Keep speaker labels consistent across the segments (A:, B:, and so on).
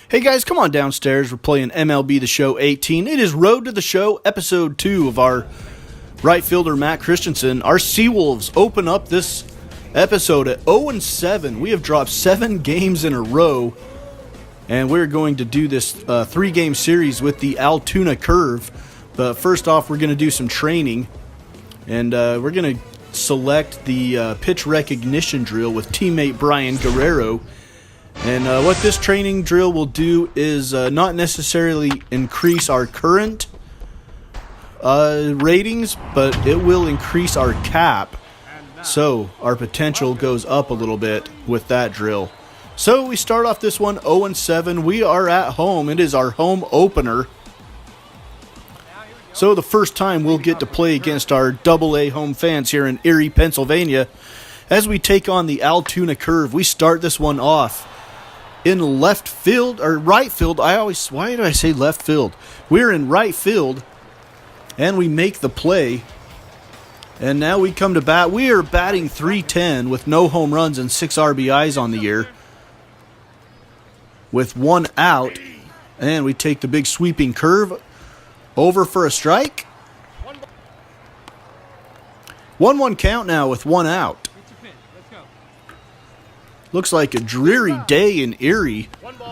A: Hey guys, come on downstairs. We're playing MLB The Show 18. It is Road to the Show, Episode 2 of our right fielder, Matt Christensen. Our Seawolves open up this episode at 0-7. We have dropped 7 games in a row, and we're going to do this 3-game series with the Altoona Curve. But first off, we're going to do some training, and we're going to select the pitch recognition drill with teammate Brian Guerrero. And what this training drill will do is not necessarily increase our current ratings, but it will increase our cap. So our potential goes up a little bit with that drill. So we start off this one 0-7. We are at home. It is our home opener. So the first time we'll get to play against our AA home fans here in Erie, Pennsylvania, as we take on the Altoona Curve. We start this one off in left field, or right field. Why do I say left field? We're in right field, and we make the play. And now we come to bat. We are batting .310 with no home runs and 6 RBIs on the year, with 1 out. And we take the big sweeping curve over for a strike. 1-1 count now with 1 out. Looks like a dreary day in Erie.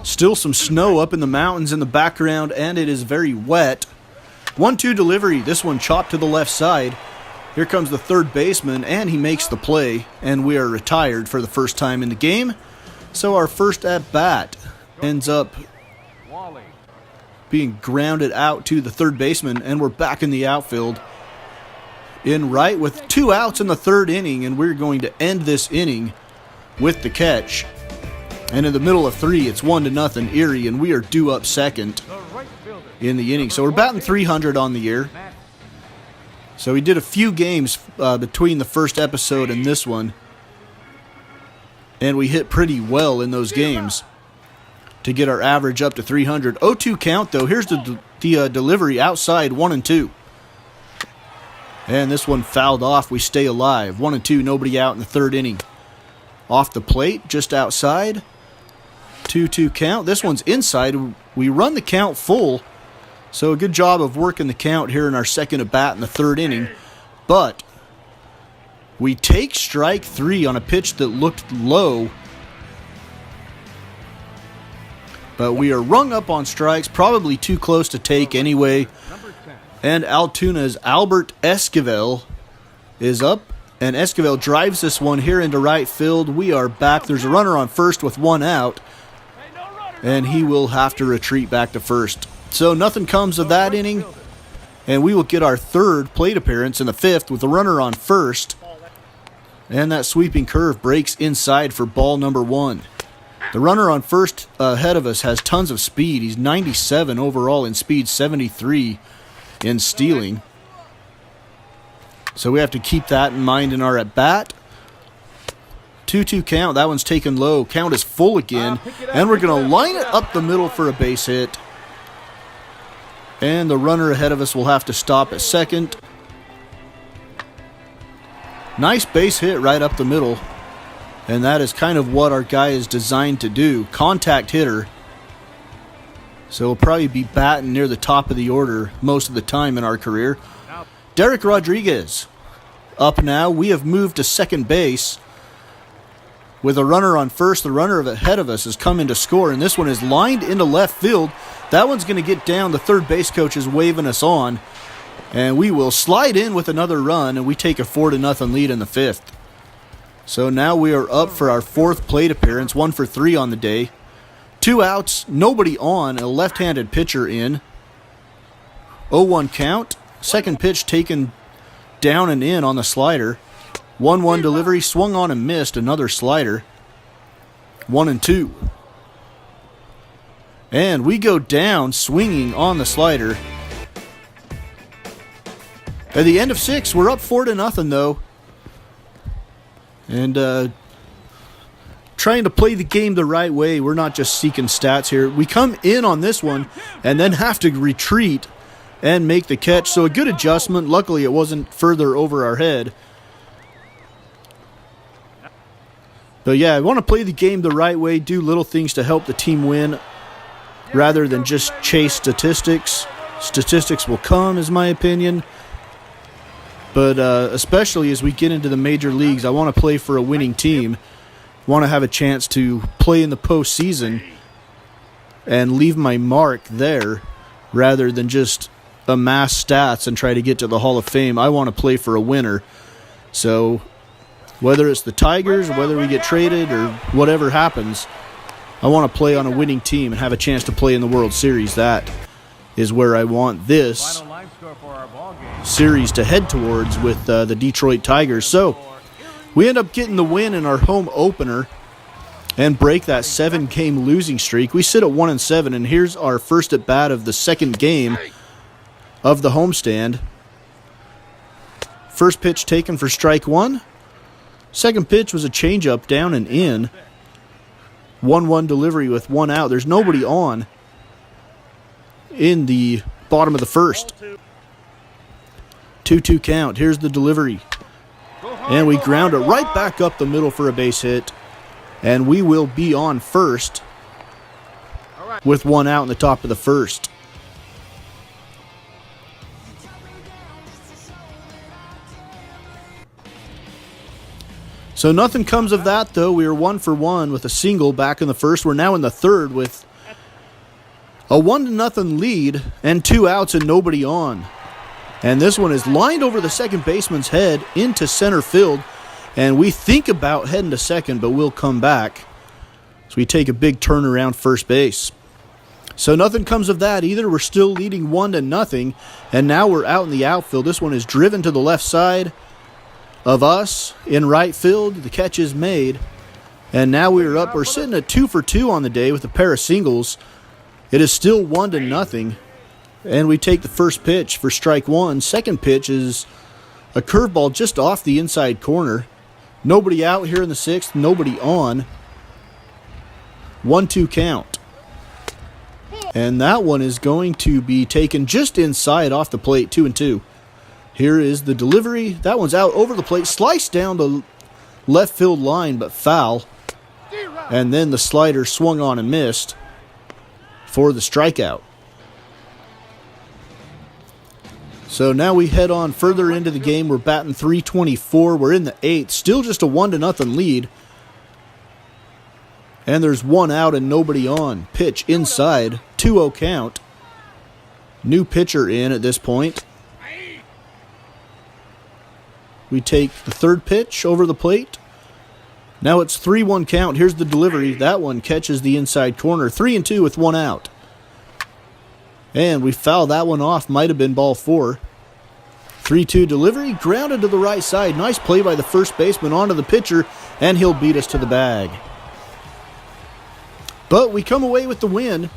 A: Still some snow up in the mountains in the background, and it is very wet. 1-2 delivery. This one chopped to the left side. Here comes the third baseman, and he makes the play, and we are retired for the first time in the game. So our first at-bat ends up being grounded out to the third baseman, and we're back in the outfield in right with 2 outs in the third inning, and we're going to end this inning with the catch. And in the middle of 3, it's 1-0 Erie, and we are due up second in the inning. So we're batting .300 on the year. So we did a few games between the first episode and this one, and we hit pretty well in those games to get our average up to .300. 0-2 count though. Here's the delivery outside, 1-2. And this one fouled off. We stay alive. 1-2, nobody out in the third inning. Off the plate, just outside. 2-2 count. This one's inside. We run the count full. So a good job of working the count here in our second at bat in the third inning. But we take strike 3 on a pitch that looked low. But we are rung up on strikes, probably too close to take anyway. And Altoona's Albert Esquivel is up. And Esquivel drives this one here into right field. We are back. There's a runner on first with 1 out. And he will have to retreat back to first. So nothing comes of that inning. And we will get our third plate appearance in the 5th with a runner on first. And that sweeping curve breaks inside for ball number 1. The runner on first ahead of us has tons of speed. He's 97 overall in speed, 73 in stealing. So we have to keep that in mind in our at-bat. 2-2 count. That one's taken low. Count is full again. And we're going to line it up the middle for a base hit. And the runner ahead of us will have to stop at second. Nice base hit right up the middle. And that is kind of what our guy is designed to do. Contact hitter. So he'll probably be batting near the top of the order most of the time in our career. Derek Rodriguez up now. We have moved to second base with a runner on first. The runner ahead of us has come in to score, and this one is lined into left field. That one's going to get down. The third base coach is waving us on, and we will slide in with another run, and we take a 4-0 lead in the 5th. So now we are up for our 4th plate appearance, 1 for 3 on the day. 2 outs, nobody on, a left-handed pitcher in. 0-1 count. Second pitch taken down and in on the slider. 1-1 delivery, swung on and missed, another slider. 1-2. And we go down swinging on the slider. At the end of 6, we're up 4-0 though. And trying to play the game the right way. We're not just seeking stats here. We come in on this one and then have to retreat and make the catch. So a good adjustment. Luckily, it wasn't further over our head. But yeah, I want to play the game the right way, do little things to help the team win. rather than just chase statistics. Statistics will come, is my opinion. But especially as we get into the major leagues, I want to play for a winning team. Want to have a chance to play in the postseason and leave my mark there rather than just amass stats and try to get to the Hall of Fame. I want to play for a winner. So whether it's the Tigers or whether we get traded or whatever happens, I want to play on a winning team and have a chance to play in the World Series. That is where I want this series to head towards with the Detroit Tigers. So we end up getting the win in our home opener and break that 7-game losing streak. We sit at 1-7, and here's our first at bat of the second game of the homestand. First pitch taken for strike one. Second pitch was a changeup down and in. 1-1 delivery with one out. There's nobody on in the bottom of the first. 2-2 count. Here's the delivery. And we ground it right back up the middle for a base hit. And we will be on first with one out in the top of the first. So nothing comes of that, though. We are 1 for 1 with a single back in the first. We're now in the third with a 1-0 lead and 2 outs and nobody on. And this one is lined over the second baseman's head into center field. And we think about heading to second, but we'll come back. So we take a big turn around first base. So nothing comes of that either. We're still leading 1-0. And now we're out in the outfield. This one is driven to the left side of us in right field. The catch is made. And now we're up. We're sitting at 2 for 2 on the day with a pair of singles. It is still 1-0. And we take the first pitch for strike one. Second pitch is a curveball just off the inside corner. Nobody out here in the sixth. Nobody on. 1-2 count. And that one is going to be taken just inside off the plate. 2-2. Here is the delivery. That one's out over the plate. Sliced down the left field line, but foul. And then the slider swung on and missed for the strikeout. So now we head on further into the game. We're batting .324. We're in the eighth. Still just a 1-0 lead. And there's one out and nobody on. Pitch inside. 2-0 count. New pitcher in at this point. We take the third pitch over the plate. Now it's 3-1 count. Here's the delivery. That one catches the inside corner. 3-2 with one out. And we foul that one off. Might have been ball four. 3-2 delivery. Grounded to the right side. Nice play by the first baseman onto the pitcher. And he'll beat us to the bag. But we come away with the win.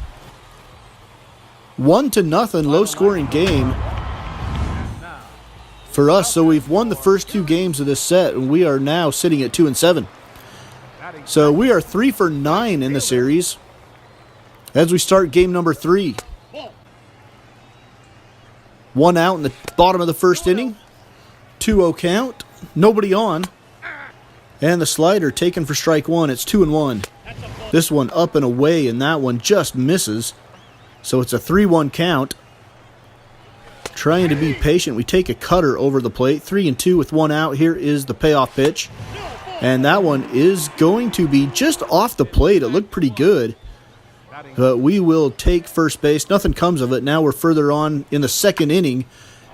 A: 1-0. Low scoring game for us. So we've won the first two games of this set. And we are now sitting at 2-7. So we are 3 for 9 in the series as we start game number 3. One out in the bottom of the first inning. 2-0 count. Nobody on. And the slider taken for strike one. It's 2-1. This one up and away, and that one just misses. So it's a 3-1 count. Trying to be patient. We take a cutter over the plate. 3-2 with one out. Here is the payoff pitch. And that one is going to be just off the plate. It looked pretty good. But we will take first base. Nothing comes of it. Now we're further on in the second inning,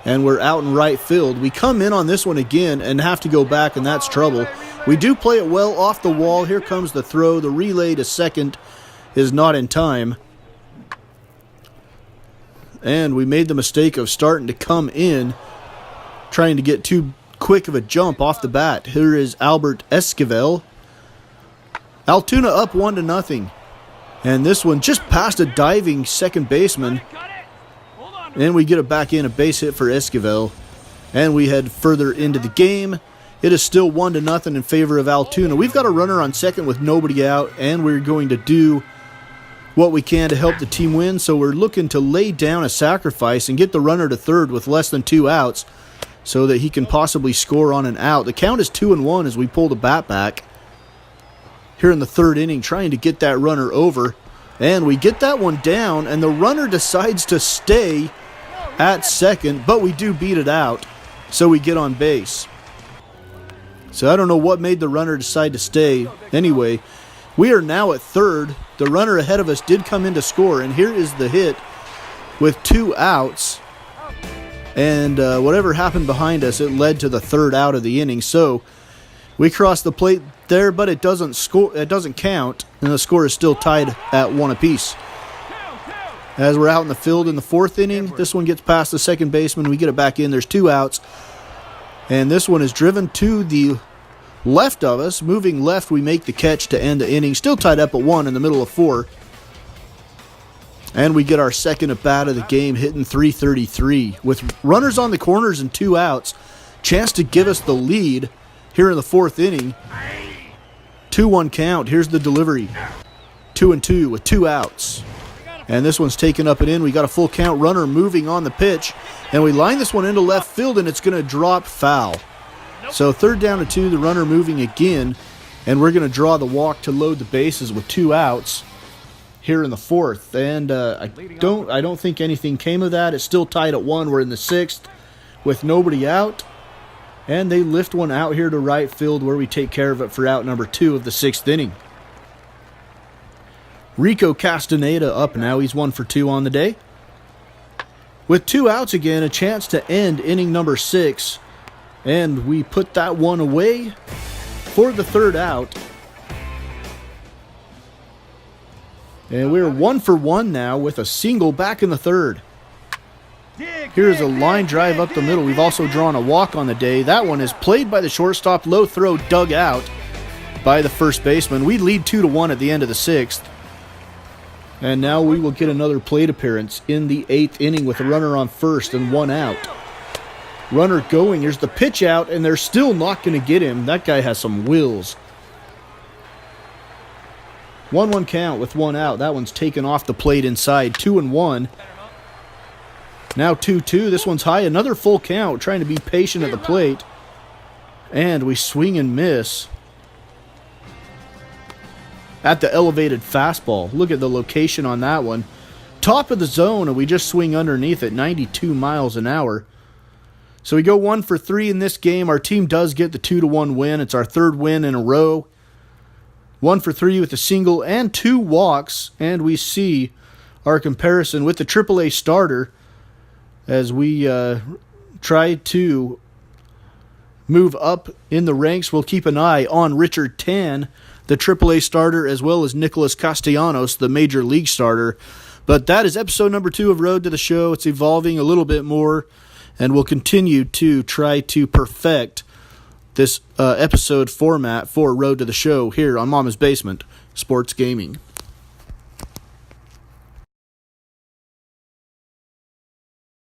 A: and we're out in right field. We come in on this one again and have to go back, and that's trouble. We do play it well off the wall. Here comes the throw. The relay to second is not in time. And we made the mistake of starting to come in, trying to get too quick of a jump off the bat. Here is Albert Esquivel. Altoona up 1-0. And this one just past a diving second baseman. And we get it back in, a base hit for Esquivel. And we head further into the game. It is still 1-0 in favor of Altoona. We've got a runner on second with nobody out, and we're going to do what we can to help the team win. So we're looking to lay down a sacrifice and get the runner to third with less than 2 outs so that he can possibly score on an out. The count is 2-1 as we pull the bat back here in the third inning, trying to get that runner over. And we get that one down, and the runner decides to stay at second, but we do beat it out, so we get on base. So I don't know what made the runner decide to stay. Anyway, we are now at third. The runner ahead of us did come in to score, and here is the hit with 2 outs. And whatever happened behind us, it led to the third out of the inning. So we crossed the plate there, but it doesn't score. It doesn't count, and the score is still tied at 1 apiece. As we're out in the field in the 4th inning, this one gets past the second baseman. We get it back in. There's 2 outs, and this one is driven to the left of us. Moving left, we make the catch to end the inning. Still tied up at 1 in the middle of 4. And we get our second at bat of the game, hitting .333. With runners on the corners and 2 outs, chance to give us the lead here in the 4th inning. 2-1 count. Here's the delivery. 2-2 with 2 outs. And this one's taken up and in. We got a full count, runner moving on the pitch. And we line this one into left field, and it's going to drop foul. So 3rd down and 2, the runner moving again. And we're going to draw the walk to load the bases with 2 outs here in the 4th. And I don't think anything came of that. It's still tied at 1. We're in the 6th with nobody out. And they lift one out here to right field, where we take care of it for out number 2 of the 6th inning. Rico Castaneda up now. He's 1 for 2 on the day. With 2 outs again, a chance to end inning number 6. And we put that one away for the 3rd out. And we're 1 for 1 now with a single back in the 3rd. Here's a line drive up the middle. We've also drawn a walk on the day. That one is played by the shortstop. Low throw dug out by the first baseman. We lead 2-1 at the end of the 6th. And now we will get another plate appearance in the 8th inning with a runner on first and 1 out. Runner going. Here's the pitch out, and they're still not going to get him. That guy has some wills. 1-1 count with 1 out. That one's taken off the plate inside. 2-1. Now 2-2. This one's high. Another full count. Trying to be patient at the plate. And we swing and miss at the elevated fastball. Look at the location on that one. Top of the zone, and we just swing underneath at 92 miles an hour. So we go 1 for 3 in this game. Our team does get the 2-1 win. It's our 3rd win in a row. 1 for 3 with a single and 2 walks. And we see our comparison with the AAA starter as we try to move up in the ranks. We'll keep an eye on Richard Tan, the AAA starter, as well as Nicholas Castellanos, the Major League starter. But that is episode number 2 of Road to the Show. It's evolving a little bit more, and we'll continue to try to perfect this episode format for Road to the Show here on Mama's Basement Sports Gaming.